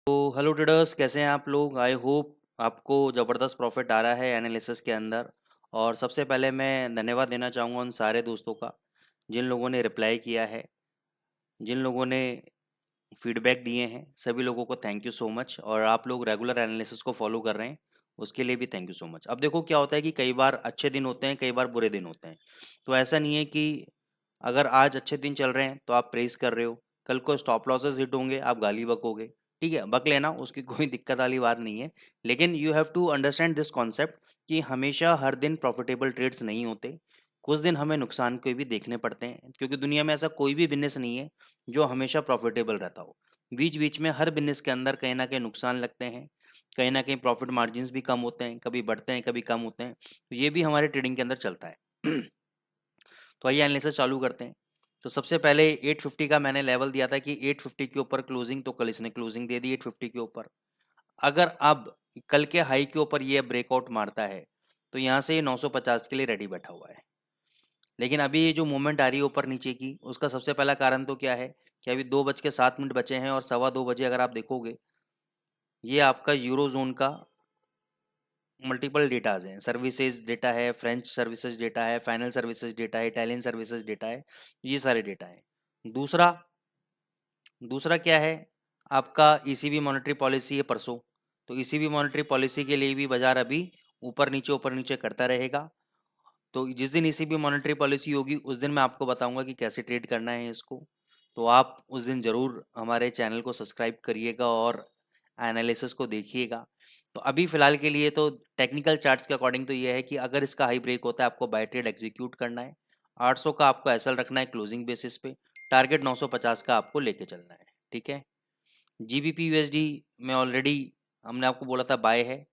तो hello traders, कैसे हैं आप लोग। आई होप आपको ज़बरदस्त प्रॉफिट आ रहा है एनालिसिस के अंदर। और सबसे पहले मैं धन्यवाद देना चाहूँगा उन सारे दोस्तों का जिन लोगों ने रिप्लाई किया है, जिन लोगों ने फीडबैक दिए हैं। सभी लोगों को थैंक यू सो मच। और आप लोग रेगुलर एनालिसिस को फॉलो कर रहे हैं, उसके लिए भी थैंक यू सो मच। अब देखो क्या होता है कि कई बार अच्छे दिन होते हैं, कई बार बुरे दिन होते हैं। तो ऐसा नहीं है कि अगर आज अच्छे दिन चल रहे हैं तो आप प्रेज कर रहे हो, कल को स्टॉप लॉसेस हिट होंगे आप गाली बकोगे। ठीक है, बक लेना, उसकी कोई दिक्कत वाली बात नहीं है। लेकिन you have to understand this concept कि हमेशा हर दिन प्रॉफिटेबल ट्रेड्स नहीं होते। कुछ दिन हमें नुकसान के भी देखने पड़ते हैं, क्योंकि दुनिया में ऐसा कोई भी बिजनेस नहीं है जो हमेशा प्रॉफिटेबल रहता हो। बीच बीच में हर बिजनेस के अंदर कहीं ना कहीं नुकसान लगते हैं, कहीं ना कहीं प्रॉफिट मार्जिन्स भी कम होते हैं, कभी बढ़ते हैं कभी कम होते हैं। तो ये भी हमारे ट्रेडिंग के अंदर चलता है। तो आइए एनालिसिस चालू करते हैं। तो सबसे पहले 850 का मैंने लेवल दिया था कि 850 के ऊपर क्लोजिंग, तो कल इसने क्लोजिंग दे दी 850 के ऊपर। अगर अब कल के हाई के ऊपर ये ब्रेकआउट मारता है तो यहाँ से ये 950 के लिए रेडी बैठा हुआ है। लेकिन अभी ये जो मूवमेंट आ रही है ऊपर नीचे की, उसका सबसे पहला कारण तो क्या है कि अभी 2:07 बचे हैं और 2:15 अगर आप देखोगे, ये आपका यूरो जोन का मल्टीपल डेटाज हैं। सर्विसेज डेटा है, फ्रेंच सर्विसेज डेटा है, फाइनल सर्विसेज डेटा है, इटालियन सर्विसेज डेटा है, ये सारे डेटा हैं। दूसरा दूसरा क्या है, आपका ईसीबी मॉनेटरी पॉलिसी है परसों। तो ईसीबी मॉनेटरी पॉलिसी के लिए भी बाजार अभी ऊपर नीचे करता रहेगा। तो जिस दिन ईसीबी मॉनेटरी पॉलिसी होगी उस दिन मैं आपको बताऊंगा कि कैसे ट्रेड करना है इसको। तो आप उस दिन ज़रूर हमारे चैनल को सब्सक्राइब करिएगा और एनालिसिस को देखिएगा। तो अभी फ़िलहाल के लिए तो टेक्निकल चार्ट्स के अकॉर्डिंग तो ये है कि अगर इसका हाई ब्रेक होता है आपको बाय ट्रेड एग्जीक्यूट करना है। 800 का आपको एसएल रखना है क्लोजिंग बेसिस पे। टारगेट 950 का आपको लेके चलना है। ठीक है। जीबीपी यूएसडी में ऑलरेडी हमने आपको बोला था बाय है।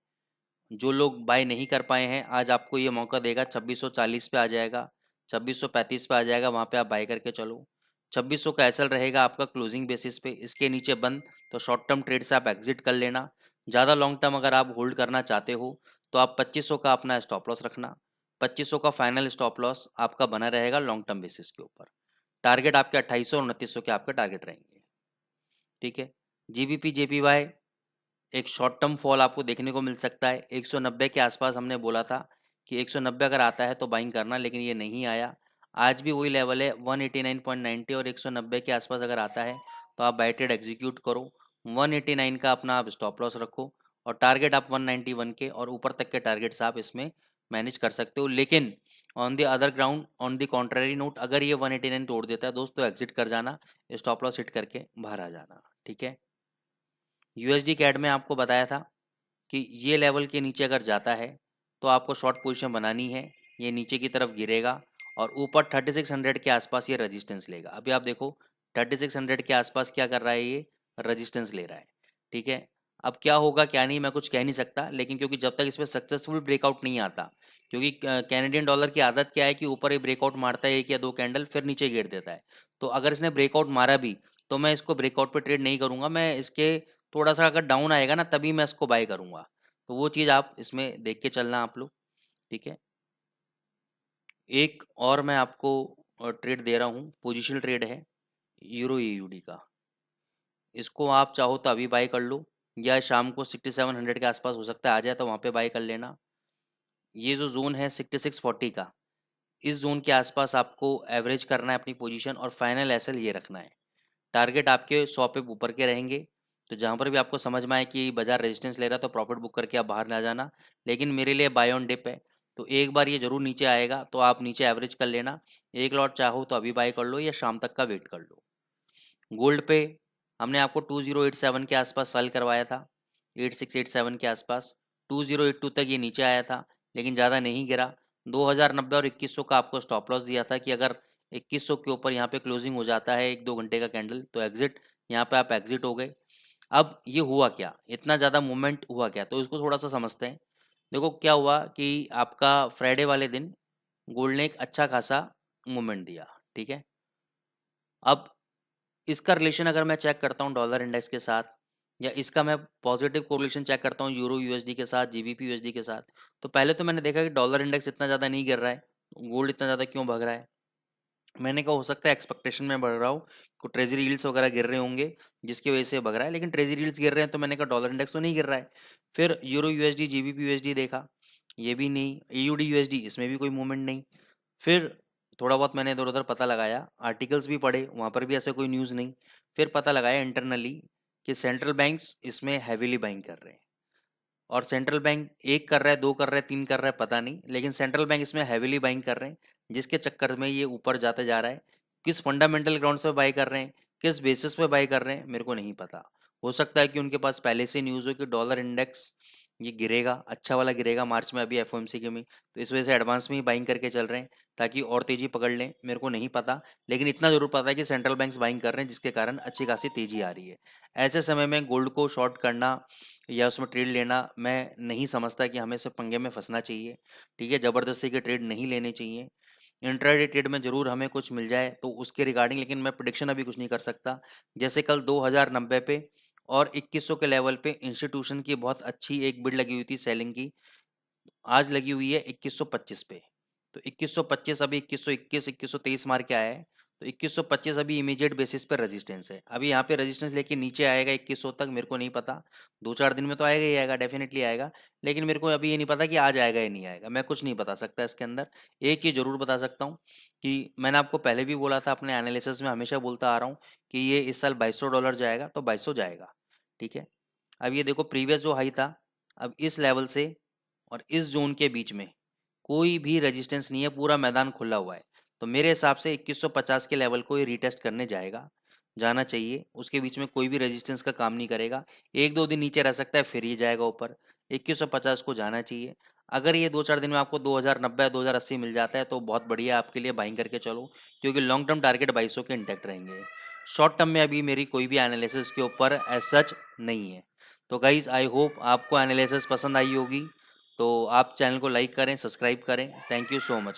जो लोग बाय नहीं कर पाए हैं, आज आपको ये मौका देगा। 2640 पे आ जाएगा, 2635 पे आ जाएगा, वहाँ पे आप बाय करके चलो। 2600 का एसएल रहेगा आपका क्लोजिंग बेसिस पे। इसके नीचे बंद तो शॉर्ट टर्म ट्रेड से आप एग्जिट कर लेना। ज़्यादा लॉन्ग टर्म अगर आप होल्ड करना चाहते हो तो आप 2500 का अपना स्टॉप लॉस रखना। 2500 का फाइनल स्टॉप लॉस आपका बना रहेगा लॉन्ग टर्म बेसिस के ऊपर। टारगेट आपके 2800 और 2900 के आपके टारगेट रहेंगे। ठीक है। जीबीपी जेपीवाई एक शॉर्ट टर्म फॉल आपको देखने को मिल सकता है। 190 के आसपास हमने बोला था कि 190 अगर आता है तो बाइंग करना, लेकिन ये नहीं आया। आज भी वही लेवल है 189.90, और 190 के आसपास अगर आता है तो आप बाय ट्रेड एग्जीक्यूट करो। 189 का अपना आप स्टॉप लॉस रखो और टारगेट आप 191 के और ऊपर तक के टारगेट्स आप इसमें मैनेज कर सकते हो। लेकिन on the other ground, on the contrary note, अगर ये 189 तोड़ देता है दोस्तों, एग्जिट कर जाना, स्टॉप लॉस हिट करके बाहर आ जाना। ठीक है। यूएसडी कैड में आपको बताया था कि ये लेवल के नीचे अगर जाता है तो आपको शॉर्ट पोजीशन बनानी है। ये नीचे की तरफ गिरेगा और ऊपर 3600 के आसपास ये रेजिस्टेंस लेगा। अभी आप देखो 3600 के आसपास क्या कर रहा है, ये रेजिस्टेंस ले रहा है। ठीक है। अब क्या होगा क्या नहीं मैं कुछ कह नहीं सकता, लेकिन क्योंकि जब तक इसमें सक्सेसफुल ब्रेकआउट नहीं आता, क्योंकि कैनेडियन डॉलर की आदत क्या है कि ऊपर ही ब्रेकआउट मारता है एक या दो कैंडल, फिर नीचे गिर देता है। तो अगर इसने ब्रेकआउट मारा भी तो मैं इसको ब्रेकआउट पे ट्रेड नहीं करूंगा। मैं इसके थोड़ा सा अगर डाउन आएगा ना तभी मैं इसको बाय करूंगा। तो वो चीज़ आप इसमें देख के चलना आप लोग। ठीक है। एक और मैं आपको ट्रेड दे रहा हूँ, पोजिशनल ट्रेड है यूरो एयूडी का। इसको आप चाहो तो अभी बाय कर लो, या शाम को 6700 के आसपास हो सकता है आ जाए तो वहाँ पे बाय कर लेना। ये जो जोन है 6640 का, इस जोन के आसपास आपको एवरेज करना है अपनी पोजीशन और फाइनल एसएल ये रखना है। टारगेट आपके 100 पे ऊपर के रहेंगे। तो जहाँ पर भी आपको समझ में आए कि बाजार रेजिस्टेंस ले रहा है तो प्रॉफिट बुक करके आप बाहर ना जाना। लेकिन मेरे लिए बाय ऑन डिप है, तो एक बार ये जरूर नीचे आएगा तो आप नीचे एवरेज कर लेना। एक लॉट चाहो तो अभी बाय कर लो या शाम तक का वेट कर लो। गोल्ड पे हमने आपको 2087 के आसपास सेल करवाया था, 8687 के आसपास। 2082 तक ये नीचे आया था लेकिन ज़्यादा नहीं गिरा। 2090 और 2100 का आपको स्टॉप लॉस दिया था कि अगर 2100 के ऊपर यहाँ पे क्लोजिंग हो जाता है 1-2 घंटे का कैंडल तो एग्जिट। यहाँ पे आप एग्जिट हो गए। अब ये हुआ क्या, इतना ज़्यादा मूवमेंट हुआ क्या, तो इसको थोड़ा सा समझते हैं। देखो क्या हुआ कि आपका फ्राइडे वाले दिन गोल्ड ने एक अच्छा खासा मूवमेंट दिया। ठीक है। अब इसका रिलेशन अगर मैं चेक करता हूँ डॉलर इंडेक्स के साथ, या इसका मैं पॉजिटिव कोरिलेशन चेक करता हूँ यूरो यूएसडी के साथ, जीबीपी यूएसडी के साथ, तो पहले तो मैंने देखा कि डॉलर इंडेक्स इतना ज़्यादा नहीं गिर रहा है, गोल्ड इतना ज़्यादा क्यों भाग रहा है। मैंने कहा हो सकता है एक्सपेक्टेशन में बढ़ रहा हो, को ट्रेजरी यील्ड्स वगैरह गिर रहे होंगे जिसकी वजह से बढ़ रहा है, लेकिन ट्रेजरी यील्ड्स गिर रहे हैं तो मैंने कहा डॉलर इंडेक्स तो नहीं गिर रहा है। फिर यूरो यूएसडी जीबीपी यूएसडी देखा, ये भी नहीं। ईयूडी यूएसडी, इसमें भी कोई मूवमेंट नहीं। फिर थोड़ा बहुत मैंने इधर उधर पता लगाया, आर्टिकल्स भी पढ़े, वहाँ पर भी ऐसे कोई न्यूज़ नहीं। फिर पता लगाया इंटरनली कि सेंट्रल बैंक्स इसमें हैविली बाइंग कर रहे हैं। और सेंट्रल बैंक एक कर रहा है, दो कर रहा है, तीन कर रहा है, पता नहीं, लेकिन सेंट्रल बैंक इसमें हैविली बाइंग कर रहे हैं, जिसके चक्कर में ये ऊपर जाते जा रहा है। किस फंडामेंटल ग्राउंड्स पे बाई कर रहे हैं, किस बेसिस पे बाई कर रहे हैं, मेरे को नहीं पता। हो सकता है कि उनके पास पहले से न्यूज़ हो कि डॉलर इंडेक्स ये गिरेगा, अच्छा वाला गिरेगा मार्च में अभी एफओएमसी के में, तो इस वजह से एडवांस में ही बाइंग करके चल रहे हैं ताकि और तेजी पकड़ लें, मेरे को नहीं पता। लेकिन इतना जरूर पता है कि सेंट्रल बैंक्स बाइंग कर रहे हैं, जिसके कारण अच्छी खासी तेजी आ रही है। ऐसे समय में गोल्ड को शॉर्ट करना या उसमें ट्रेड लेना, मैं नहीं समझता कि हमें से पंगे में फंसना चाहिए। ठीक है, ज़बरदस्ती के ट्रेड नहीं लेने चाहिए। इंट्राडे ट्रेड में ज़रूर हमें कुछ मिल जाए तो उसके रिगार्डिंग, लेकिन मैं प्रिडिक्शन अभी कुछ नहीं कर सकता। जैसे कल 2090 पे और 2100 के लेवल पे इंस्टीट्यूशन की बहुत अच्छी एक बिड लगी हुई थी सेलिंग की, आज लगी हुई है 2125 पे। तो 2125 अभी 2121 2123 मार के आया है, तो 2125 अभी इमीडिएट बेसिस पे रेजिस्टेंस है। अभी यहाँ पे रेजिस्टेंस लेके नीचे आएगा 2100 तक, मेरे को नहीं पता। 2-4 दिन में तो आएगा ही आएगा, डेफिनेटली आएगा। लेकिन मेरे को अभी ये नहीं पता कि आज आएगा या नहीं आएगा, मैं कुछ नहीं बता सकता इसके अंदर। एक चीज़ जरूर बता सकता हूँ कि मैंने आपको पहले भी बोला था, अपने एनालिसिस में हमेशा बोलता आ रहा हूँ कि ये इस साल $2200 जाएगा, तो 2200 जाएगा। ठीक है, अब ये देखो प्रीवियस जो हाई था, अब इस लेवल से और इस जोन के बीच में कोई भी रेजिस्टेंस नहीं है, पूरा मैदान खुला हुआ है। तो मेरे हिसाब से 2150 के लेवल को ये रीटेस्ट करने जाएगा, जाना चाहिए। उसके बीच में कोई भी रेजिस्टेंस का काम नहीं करेगा। 1-2 दिन नीचे रह सकता है, फिर ये जाएगा ऊपर। 2150 को जाना चाहिए। अगर ये 2-4 दिन में आपको 2090 2080 मिल जाता है तो बहुत बढ़िया, आपके लिए बाइंग करके चलो, क्योंकि लॉन्ग टर्म टारगेट 2200 के इंटैक्ट रहेंगे। शॉर्ट टर्म में अभी मेरी कोई भी एनालिसिस के ऊपर एज सच नहीं है। तो गाइज आई होप आपको एनालिसिस पसंद आई होगी। तो आप चैनल को लाइक करें, सब्सक्राइब करें। Thank you so much.